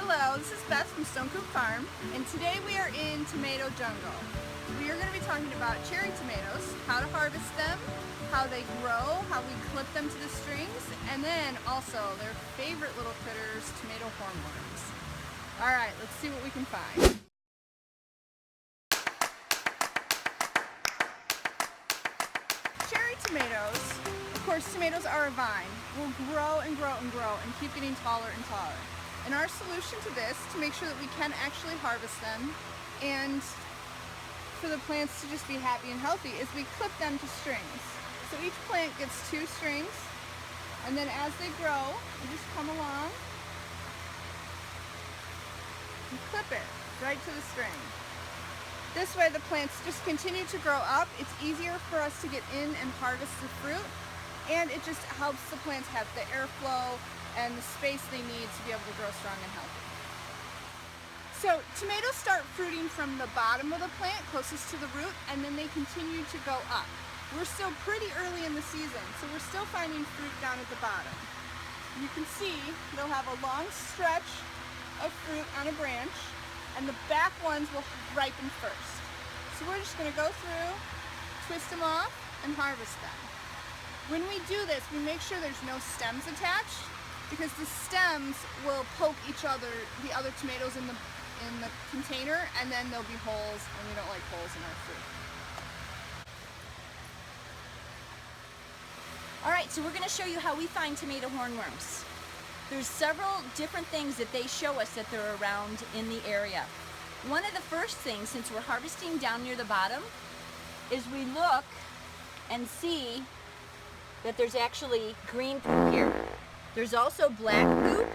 Hello, this is Pest from Stone Coop Farm, and today we are in tomato jungle. We are going to be talking about cherry tomatoes, how to harvest them, how they grow, how we clip them to the strings, and then also their favorite little critters, tomato hornworms. Alright, let's see what we can find. Cherry tomatoes, of course tomatoes are a vine, will grow and grow and grow and keep getting taller and taller. And our solution to this, to make sure that we can actually harvest them and for the plants to just be happy and healthy, is we clip them to strings. So each plant gets 2 strings, and then as they grow, you just come along and clip it right to the string. This way the plants just continue to grow up. It's easier for us to get in and harvest the fruit, and it just helps the plants have the airflow and the space they need to be able to grow strong and healthy. So tomatoes start fruiting from the bottom of the plant, closest to the root, and then they continue to go up. We're still pretty early in the season, so we're still finding fruit down at the bottom. You can see they'll have a long stretch of fruit on a branch, and the back ones will ripen first. So we're just going to go through, twist them off, and harvest them. When we do this, we make sure there's no stems attached, because the stems will poke the other tomatoes in the container, and then there'll be holes, and we don't like holes in our fruit. Alright, so we're going to show you how we find tomato hornworms. There's several different things that they show us that they're around in the area. One of the first things, since we're harvesting down near the bottom, is we look and see that there's actually green poop here. There's also black poop,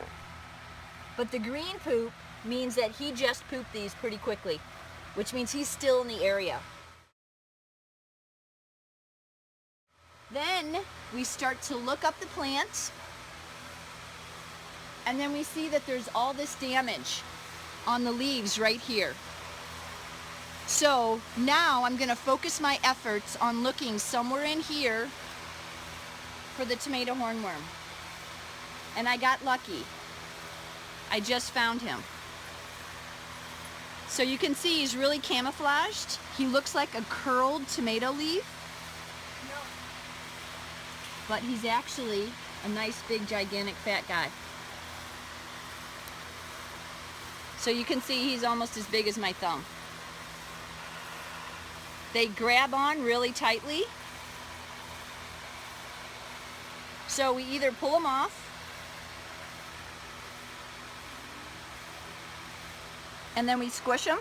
but the green poop means that he just pooped these pretty quickly, which means he's still in the area. Then we start to look up the plant, and then we see that there's all this damage on the leaves right here. So now I'm going to focus my efforts on looking somewhere in here for the tomato hornworm. And I got lucky. I just found him. So you can see he's really camouflaged. He looks like a curled tomato leaf. But he's actually a nice big gigantic fat guy. So you can see he's almost as big as my thumb. They grab on really tightly. So we either pull them off, and then we squish them.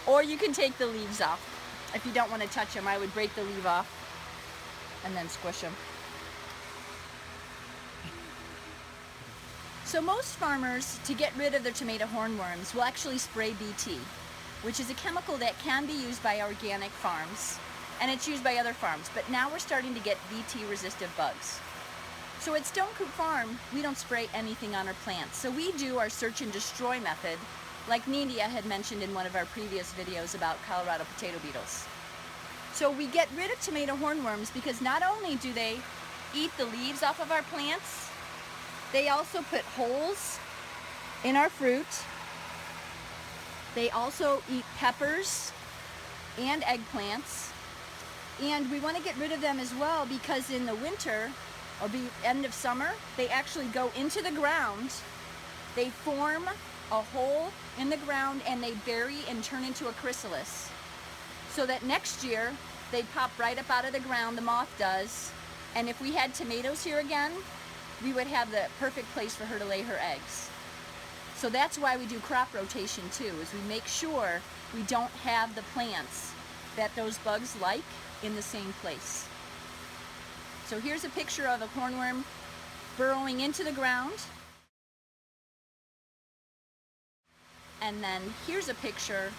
Or you can take the leaves off. If you don't want to touch them, I would break the leaf off and then squish them. So most farmers, to get rid of their tomato hornworms, will actually spray BT, which is a chemical that can be used by organic farms, and it's used by other farms, but now we're starting to get BT resistant bugs. So at Stone Coop Farm, we don't spray anything on our plants. So we do our search and destroy method, like Nidia had mentioned in one of our previous videos about Colorado potato beetles. So we get rid of tomato hornworms because not only do they eat the leaves off of our plants, they also put holes in our fruit. They also eat peppers and eggplants. And we want to get rid of them as well because in the winter, or the end of summer, they actually go into the ground. They form a hole in the ground and they bury and turn into a chrysalis. So that next year, they pop right up out of the ground, the moth does. And if we had tomatoes here again, we would have the perfect place for her to lay her eggs. So that's why we do crop rotation too, is we make sure we don't have the plants that those bugs like in the same place. So here's a picture of a hornworm burrowing into the ground. And then here's a picture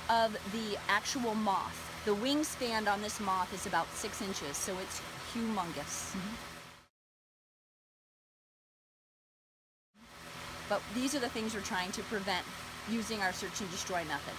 of the actual moth. The wingspan on this moth is about 6 inches, so it's humongous. But these are the things we're trying to prevent using our search and destroy method.